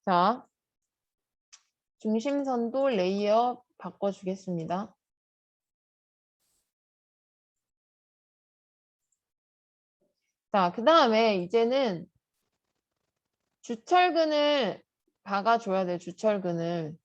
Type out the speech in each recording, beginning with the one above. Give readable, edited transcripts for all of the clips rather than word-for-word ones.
자, 중심선도 레이어 바꿔주겠습니다. 자, 그 다음에 이제는 주철근을 박아줘야 돼요. 주철근을.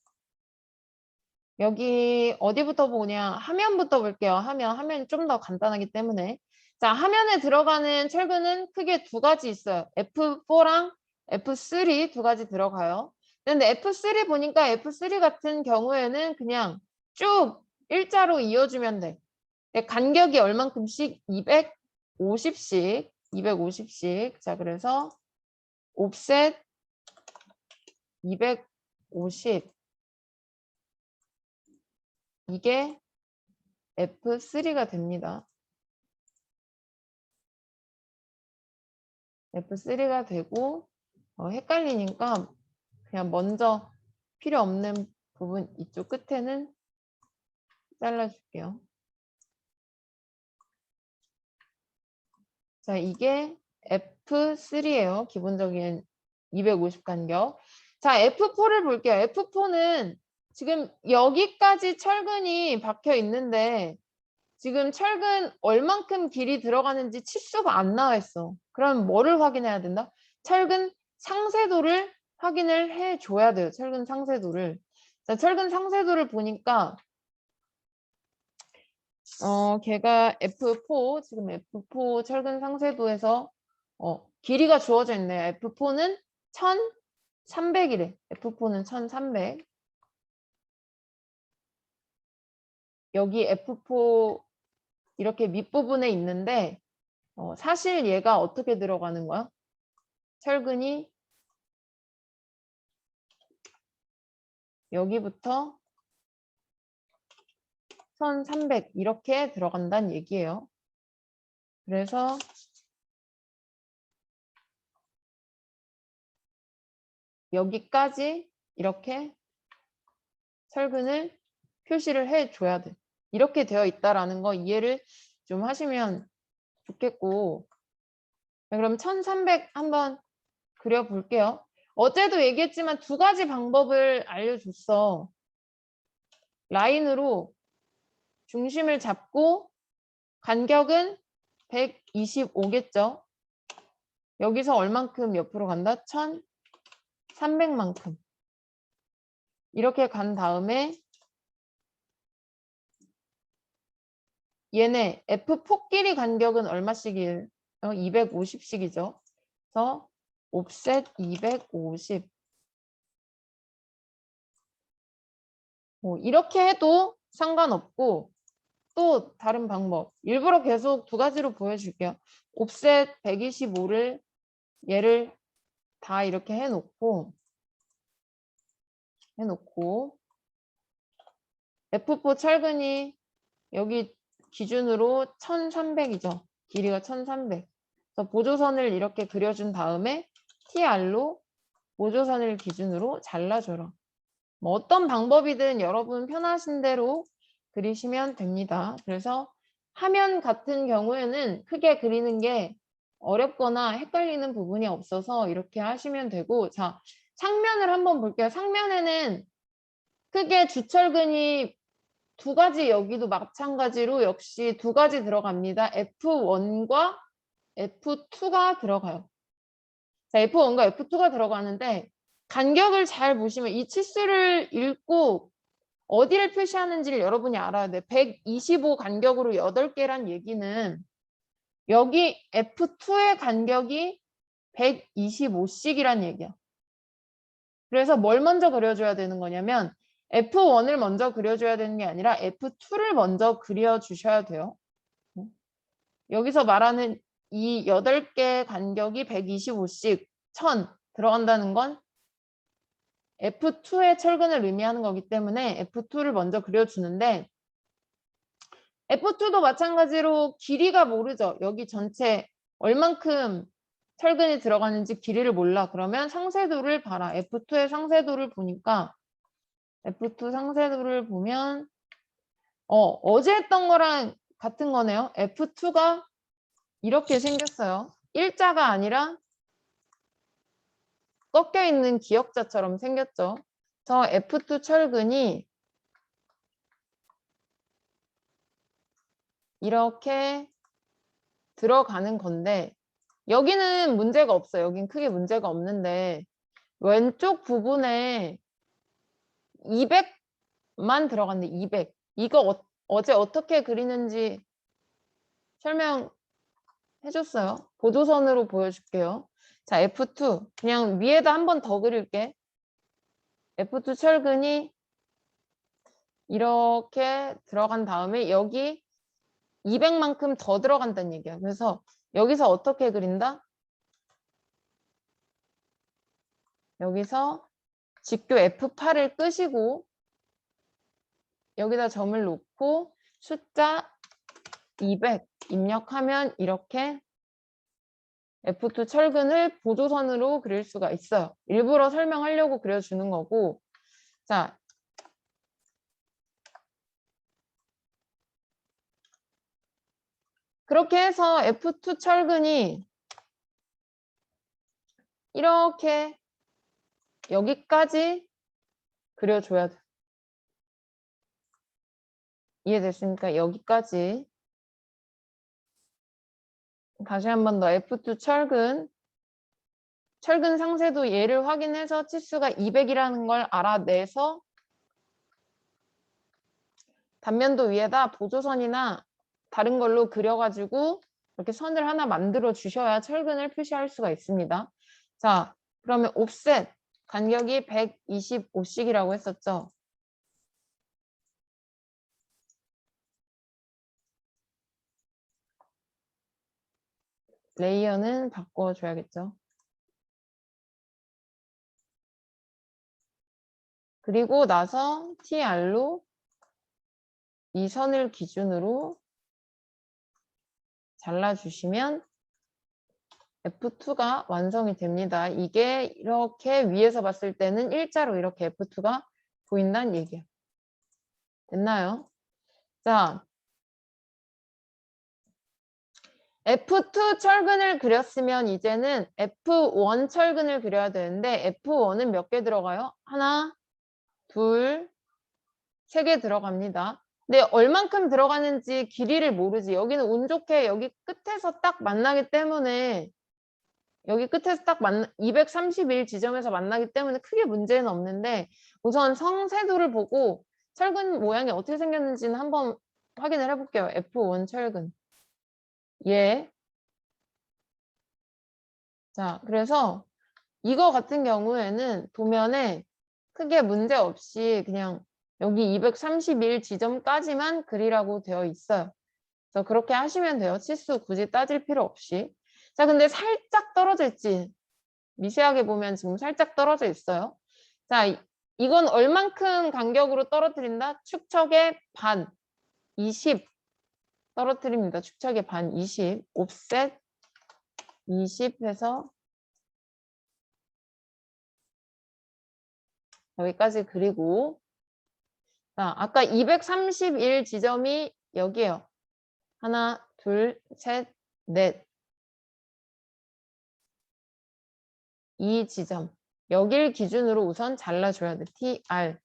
여기 어디부터 보냐? 화면부터 볼게요. 화면이 좀 더 간단하기 때문에. 자, 화면에 들어가는 철근은 크게 두 가지 있어요. F4랑 F3 두 가지 들어가요. 근데 F3 보니까 F3 같은 경우에는 그냥 쭉 일자로 이어주면 돼. 간격이 얼만큼씩? 250씩. 250씩. 자, 그래서 옵셋 250. 이게 F3가 됩니다. F3가 되고 헷갈리니까 그냥 먼저 필요 없는 부분 이쪽 끝에는 잘라줄게요. 자, 이게 F3예요. 기본적인 250 간격. 자, F4를 볼게요. F4는 지금 여기까지 철근이 박혀 있는데 지금 철근 얼만큼 길이 들어가는지 치수가 안 나와 있어. 그럼 뭐를 확인해야 된다? 철근 상세도를 확인을 해줘야 돼요. 철근 상세도를. 자, 철근 상세도를 보니까 걔가 F4, 지금 F4 철근 상세도에서 길이가 주어져 있네요. F4는 1300이래. F4는 1300. 여기 F4 이렇게 밑부분에 있는데 사실 얘가 어떻게 들어가는 거야? 철근이 여기부터 1300 이렇게 들어간다는 얘기예요. 그래서 여기까지 이렇게 철근을 표시를 해줘야 돼. 이렇게 되어 있다라는 거 이해를 좀 하시면 좋겠고. 그럼 1300 한번 그려볼게요. 어제도 얘기했지만 두 가지 방법을 알려줬어. 라인으로 중심을 잡고 간격은 125겠죠. 여기서 얼만큼 옆으로 간다? 1300만큼. 이렇게 간 다음에 얘네 F4 길이 간격은 얼마씩이에요? 250씩이죠. 그래서 옵셋 250. 이렇게 해도 상관없고 또 다른 방법. 일부러 계속 두 가지로 보여줄게요. 옵셋 125를 얘를 다 이렇게 해놓고 F4 철근이 여기 기준으로 1300이죠. 길이가 1300. 그래서 보조선을 이렇게 그려준 다음에 TR로 보조선을 기준으로 잘라줘라. 뭐 어떤 방법이든 여러분 편하신 대로 그리시면 됩니다. 그래서 화면 같은 경우에는 크게 그리는 게 어렵거나 헷갈리는 부분이 없어서 이렇게 하시면 되고, 자, 상면을 한번 볼게요. 상면에는 크게 주철근이 두 가지, 여기도 마찬가지로 역시 두 가지 들어갑니다. F1과 F2가 들어가요. 자, F1과 F2가 들어가는데 간격을 잘 보시면 이 치수를 읽고 어디를 표시하는지를 여러분이 알아야 돼. 125 간격으로 8개란 얘기는 여기 F2의 간격이 125씩이란 얘기야. 그래서 뭘 먼저 그려줘야 되는 거냐면 F1을 먼저 그려줘야 되는 게 아니라 F2를 먼저 그려주셔야 돼요. 여기서 말하는 이 8개 간격이 125씩 1000 들어간다는 건 F2의 철근을 의미하는 거기 때문에 F2를 먼저 그려주는데 F2도 마찬가지로 길이가 모르죠. 여기 전체 얼만큼 철근이 들어가는지 길이를 몰라. 그러면 상세도를 봐라. F2의 상세도를 보니까 F2 상세도를 보면 어제 했던 거랑 같은 거네요. F2가 이렇게 생겼어요. 일자가 아니라 꺾여 있는 기역자처럼 생겼죠. 저 F2 철근이 이렇게 들어가는 건데 여기는 문제가 없어요. 여긴 크게 문제가 없는데 왼쪽 부분에 200만 들어갔는데 200. 이거 어제 어떻게 그리는지 설명해줬어요. 보조선으로 보여줄게요. 자, F2 그냥 위에다 한 번 더 그릴게. F2 철근이 이렇게 들어간 다음에 여기 200만큼 더 들어간다는 얘기야. 그래서 여기서 어떻게 그린다? 여기서 직교 F8을 끄시고 여기다 점을 놓고 숫자 200 입력하면 이렇게 F2 철근을 보조선으로 그릴 수가 있어요. 일부러 설명하려고 그려주는 거고. 자, 그렇게 해서 F2 철근이 이렇게 여기까지 그려줘야 돼. 이해됐습니까? 여기까지. 다시 한 번 더 F2 철근 상세도 얘를 확인해서 치수가 200이라는 걸 알아내서 단면도 위에다 보조선이나 다른 걸로 그려가지고 이렇게 선을 하나 만들어 주셔야 철근을 표시할 수가 있습니다. 자, 그러면 옵셋 간격이 125씩이라고 했었죠. 레이어는 바꿔줘야겠죠. 그리고 나서 TR로 이 선을 기준으로 잘라주시면 F2가 완성이 됩니다. 이게 이렇게 위에서 봤을 때는 일자로 이렇게 F2가 보인다는 얘기예요. 됐나요? 자, F2 철근을 그렸으면 이제는 F1 철근을 그려야 되는데 F1은 몇 개 들어가요? 하나, 둘, 세 개 들어갑니다. 근데 얼만큼 들어가는지 길이를 모르지. 여기는 운 좋게 여기 끝에서 딱 만나기 때문에 여기 끝에서 딱 231 지점에서 만나기 때문에 크게 문제는 없는데 우선 성세도를 보고 철근 모양이 어떻게 생겼는지는 한번 확인을 해볼게요. F1 철근. 예. 자, 그래서 이거 같은 경우에는 도면에 크게 문제 없이 그냥 여기 231 지점까지만 그리라고 되어 있어요. 그래서 그렇게 하시면 돼요. 치수 굳이 따질 필요 없이. 자, 근데 살짝 떨어져 있지. 미세하게 보면 지금 살짝 떨어져 있어요. 자, 이건 얼만큼 간격으로 떨어뜨린다? 축척의 반, 20 떨어뜨립니다. 축척의 반, 20. 옵셋 20 해서 여기까지 그리고 자, 아까 231 지점이 여기에요. 하나, 둘, 셋, 넷. 이 지점. 여길 기준으로 우선 잘라줘야 돼. TR.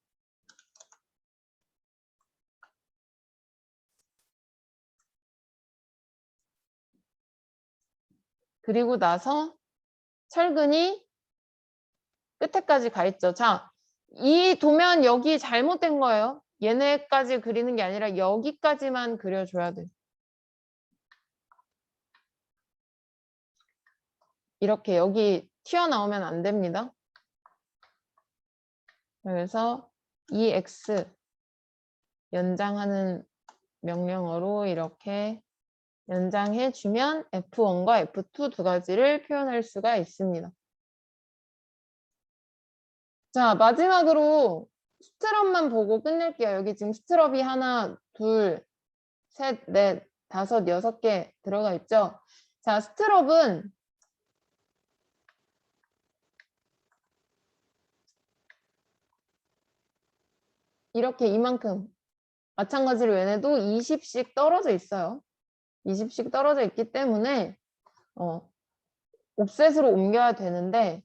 그리고 나서 철근이 끝에까지 가 있죠. 자, 이 도면 여기 잘못된 거예요. 얘네까지 그리는 게 아니라 여기까지만 그려줘야 돼. 이렇게 여기 튀어나오면 안 됩니다. 그래서 EX 연장하는 명령어로 이렇게 연장해주면 F1과 F2 두 가지를 표현할 수가 있습니다. 자, 마지막으로 스트럽만 보고 끝낼게요. 여기 지금 스트럽이 하나, 둘, 셋, 넷, 다섯, 6개 들어가 있죠. 자, 스트럽은 이렇게 이만큼 마찬가지로 얘네도 20씩 떨어져 있어요. 20씩 떨어져 있기 때문에 옵셋으로 옮겨야 되는데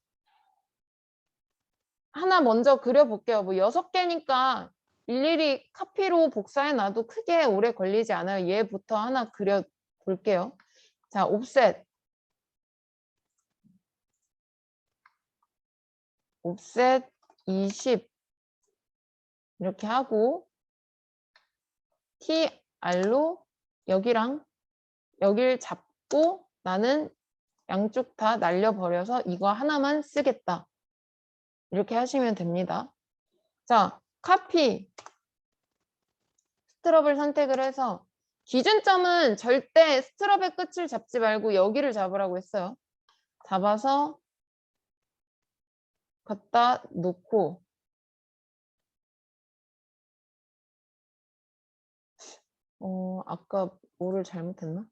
하나 먼저 그려볼게요. 뭐 6개니까 일일이 카피로 복사해 놔도 크게 오래 걸리지 않아요. 얘부터 하나 그려볼게요. 자, 옵셋 20 이렇게 하고 TR로 여기랑 여길 잡고 나는 양쪽 다 날려버려서 이거 하나만 쓰겠다. 이렇게 하시면 됩니다. 자, 카피 스트럽을 선택을 해서 기준점은 절대 스트럽의 끝을 잡지 말고 여기를 잡으라고 했어요. 잡아서 갖다 놓고 아까 뭐를 잘못했나?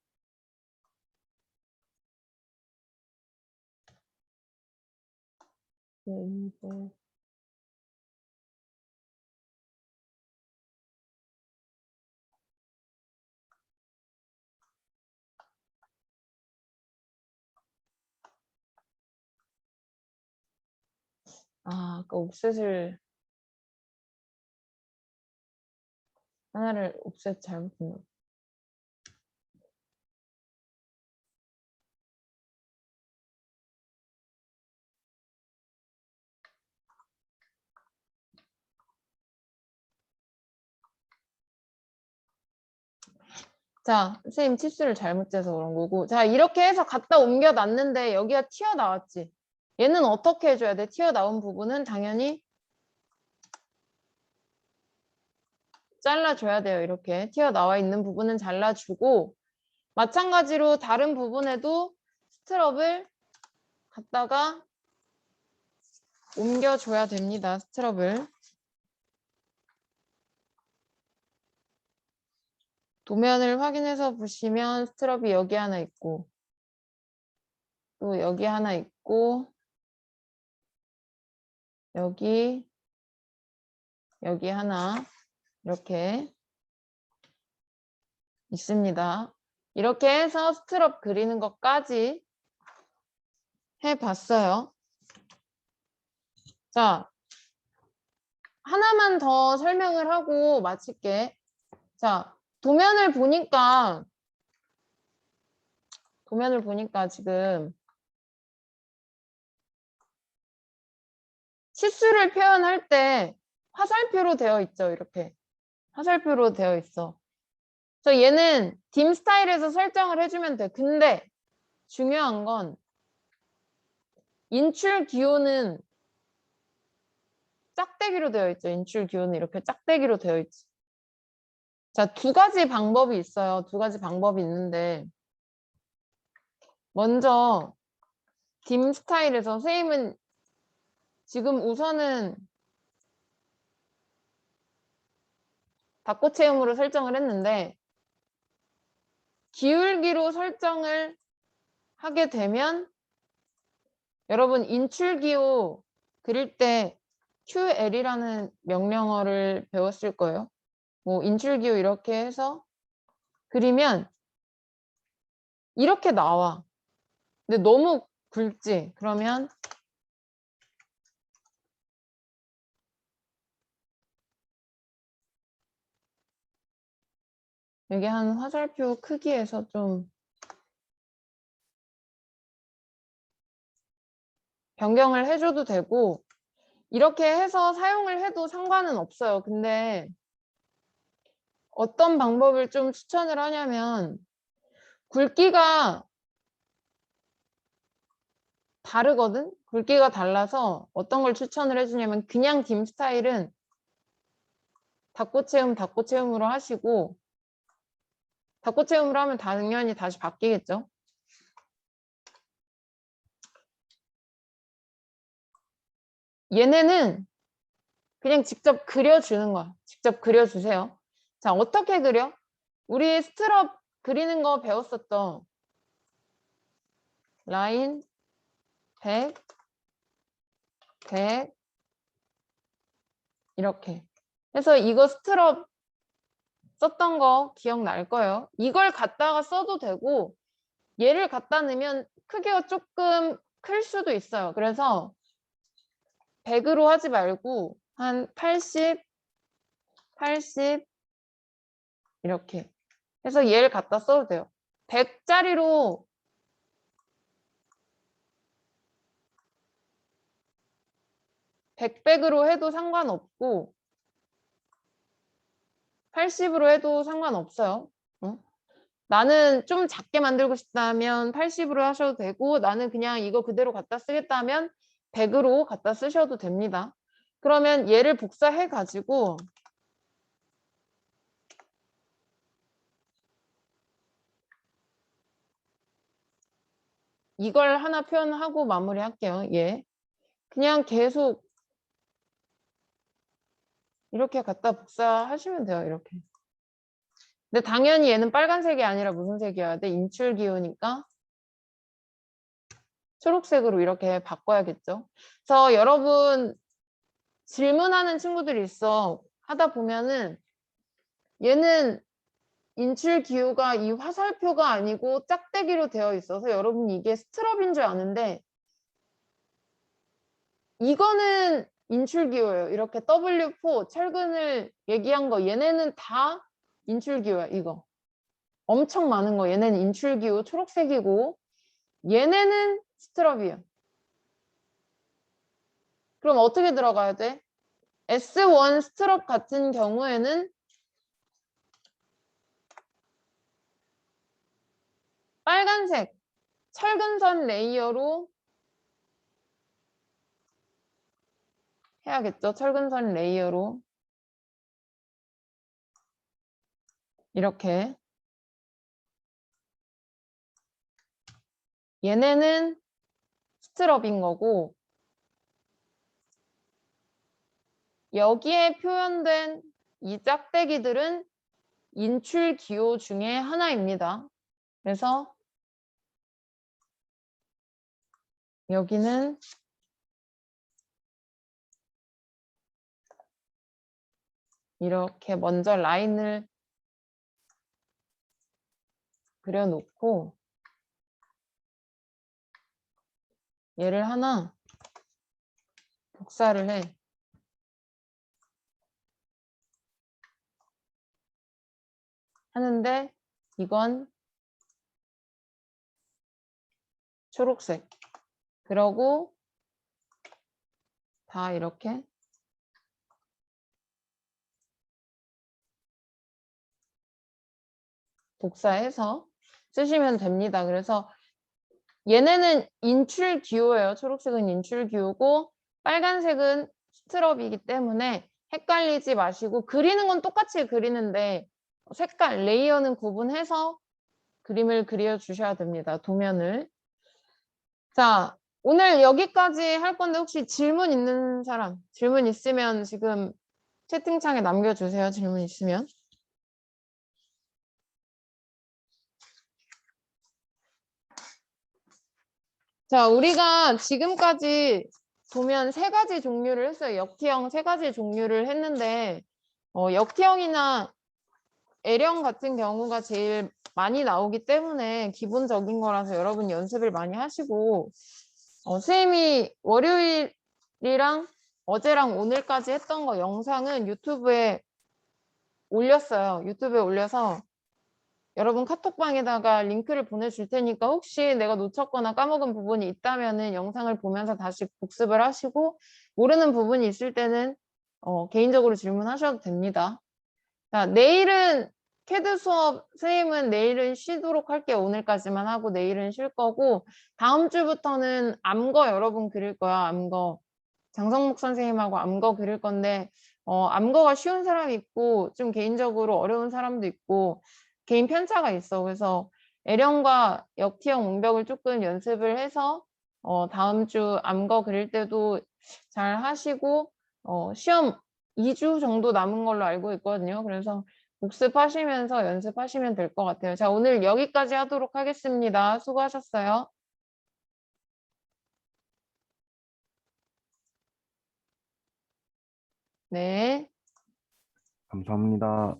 아까 옵셋을 하나를 옵셋 잘못했나? 자, 선생님 치수를 잘못 재서 그런 거고. 자, 이렇게 해서 갖다 옮겨 놨는데 여기가 튀어나왔지. 얘는 어떻게 해줘야 돼? 튀어나온 부분은 당연히 잘라줘야 돼요. 이렇게 튀어나와 있는 부분은 잘라주고 마찬가지로 다른 부분에도 스트럽을 갖다가 옮겨줘야 됩니다. 스트럽을. 도면을 확인해서 보시면 스트럽이 여기 하나 있고 또 여기 하나 있고 여기 하나 이렇게 있습니다. 이렇게 해서 스트럽 그리는 것까지 해봤어요. 자, 하나만 더 설명을 하고 마칠게. 자, 도면을 보니까 지금 치수를 표현할 때 화살표로 되어 있죠. 이렇게 화살표로 되어 있어. 그래서 얘는 딤 스타일에서 설정을 해주면 돼. 근데 중요한 건 인출 기호는 짝대기로 되어 있죠. 인출 기호는 이렇게 짝대기로 되어 있지. 자, 두 가지 방법이 있어요. 두 가지 방법이 있는데 먼저 딤 스타일에서 선생님은 지금 우선은 닫고 체험으로 설정을 했는데 기울기로 설정을 하게 되면 여러분 인출기호 그릴 때 QL이라는 명령어를 배웠을 거예요. 뭐 인출기호 이렇게 해서 그리면 이렇게 나와. 근데 너무 굵지? 그러면 여기 한 화살표 크기에서 좀 변경을 해줘도 되고 이렇게 해서 사용을 해도 상관은 없어요. 근데 어떤 방법을 좀 추천을 하냐면 굵기가 다르거든? 굵기가 달라서 어떤 걸 추천을 해주냐면 그냥 딤 스타일은 닫고 체험으로 하시고 닫고 체험으로 하면 당연히 다시 바뀌겠죠? 얘네는 그냥 직접 그려주는 거야. 직접 그려주세요. 자, 어떻게 그려? 우리 스트럽 그리는 거 배웠었죠? 라인 100, 100 이렇게 해서 이거 스트럽 썼던 거 기억날 거예요. 이걸 갖다가 써도 되고 얘를 갖다 넣으면 크기가 조금 클 수도 있어요. 그래서 100으로 하지 말고 한 80, 80 이렇게 해서 얘를 갖다 써도 돼요. 100짜리로 100으로 해도 상관없고 80으로 해도 상관없어요. 응? 나는 좀 작게 만들고 싶다면 80으로 하셔도 되고 나는 그냥 이거 그대로 갖다 쓰겠다 하면 100으로 갖다 쓰셔도 됩니다. 그러면 얘를 복사해 가지고 이걸 하나 표현하고 마무리할게요. 얘 그냥 계속 이렇게 갖다 복사하시면 돼요. 이렇게. 근데 당연히 얘는 빨간색이 아니라 무슨 색이어야 돼? 인출기호니까 초록색으로 이렇게 바꿔야겠죠. 그래서 여러분 질문하는 친구들이 있어. 하다 보면은 얘는 인출기호가 이 화살표가 아니고 짝대기로 되어 있어서 여러분이 이게 스트럽인 줄 아는데 이거는 인출기호예요. 이렇게 W4 철근을 얘기한 거 얘네는 다 인출기호야. 이거 엄청 많은 거 얘네는 인출기호 초록색이고 얘네는 스트럽이에요. 그럼 어떻게 들어가야 돼? S1 스트럽 같은 경우에는 빨간색 철근선 레이어로 해야겠죠. 철근선 레이어로 이렇게 얘네는 스트럽인 거고 여기에 표현된 이 짝대기들은 인출 기호 중에 하나입니다. 그래서 여기는 이렇게 먼저 라인을 그려놓고 얘를 하나 복사를 해. 하는데 이건 초록색. 그러고 다 이렇게 복사해서 쓰시면 됩니다. 그래서 얘네는 인출 기호예요. 초록색은 인출 기호고 빨간색은 스트럽이기 때문에 헷갈리지 마시고 그리는 건 똑같이 그리는데 색깔, 레이어는 구분해서 그림을 그려주셔야 됩니다. 도면을. 자, 오늘 여기까지 할 건데 혹시 질문 있는 사람? 질문 있으면 지금 채팅창에 남겨주세요. 질문 있으면. 자, 우리가 지금까지 도면 3가지 종류를 했어요. 역티형 3가지 종류를 했는데 역티형이나 L형 같은 경우가 제일 많이 나오기 때문에 기본적인 거라서 여러분 연습을 많이 하시고 선생님이 월요일이랑 어제랑 오늘까지 했던 거 영상은 유튜브에 올렸어요. 유튜브에 올려서 여러분 카톡방에다가 링크를 보내줄 테니까 혹시 내가 놓쳤거나 까먹은 부분이 있다면은 영상을 보면서 다시 복습을 하시고 모르는 부분이 있을 때는 개인적으로 질문하셔도 됩니다. 자, 내일은 캐드 수업 선생님은 내일은 쉬도록 할게요. 오늘까지만 하고 내일은 쉴 거고 다음 주부터는 암거 여러분 그릴 거야. 암거. 장성목 선생님하고 암거 그릴 건데 암거가 쉬운 사람이 있고 좀 개인적으로 어려운 사람도 있고 개인 편차가 있어. 그래서 L형과 역티형 문벽을 조금 연습을 해서 다음 주 암거 그릴 때도 잘 하시고 시험 2주 정도 남은 걸로 알고 있거든요. 그래서 복습하시면서 연습하시면 될 것 같아요. 자, 오늘 여기까지 하도록 하겠습니다. 수고하셨어요. 네. 감사합니다.